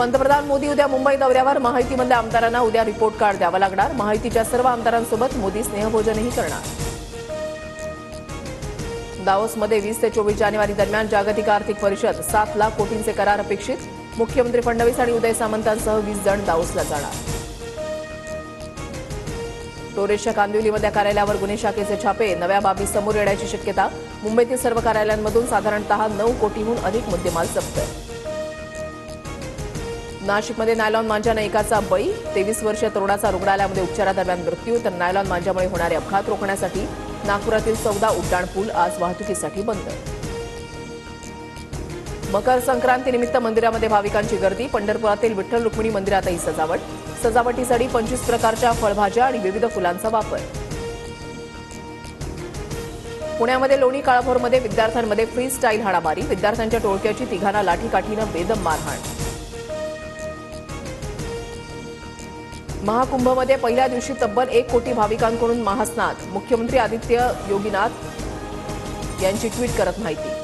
पंतप्रधान मोदी उद्या मुंबई दौऱ्यावर. महायुतीमधल्या आमदारांना उद्या रिपोर्ट कार्ड द्यावं लागणार. महायुतीच्या सर्व आमदारांसोबत मोदी स्नेहभोजनही करणार. दावोसमध्ये 20 ते 24 जानेवारी दरम्यान जागतिक आर्थिक परिषद. 7 लाख कोटींचे करार अपेक्षित. मुख्यमंत्री फडणवीस आणि उदय सामंतांसह 20 जण दावोसला जाणार. टोरेसच्या कांदिवलीमधल्या कार्यालयावर गुन्हे शाखेचे छापे. नव्या बाबी समोर येण्याची शक्यता. मुंबईतील सर्व कार्यालयांमधून साधारणतः 9 कोटीहून अधिक मुद्देमाल जप्त. नाशिकमध्ये नायलॉन मांजाने एकाचा बळी. 23 वर्षीय तरुणाचा रुग्णालयामध्ये उपचारादरम्यान मृत्यू. तर नायलॉन मांजामुळे होणारे अपघात रोखण्यासाठी नागपुरातील 14 उड्डाण पूल आज वाहतुकीसाठी बंद. मकर संक्रांतीनिमित्त मंदिरामध्ये भाविकांची गर्दी. पंढरपुरातील विठ्ठल रुक्मिणी मंदिरातही सजावट. सजावटीसाठी 25 प्रकारच्या फळभाज्या आणि विविध फुलांचा वापर. पुण्यामध्ये लोणी काळभोरमध्ये विद्यार्थ्यांमध्ये फ्री स्टाईल हाणामारी. विद्यार्थ्यांच्या टोळक्याची तिघांना लाठीकाठीनं बेदम मारहाण. महाकुंभमध्ये पहिल्या दिवशी तब्बल 1 कोटी भाविकांकडून महास्नान. मुख्यमंत्री आदित्य योगीनाथ यांची ट्विट करत माहिती.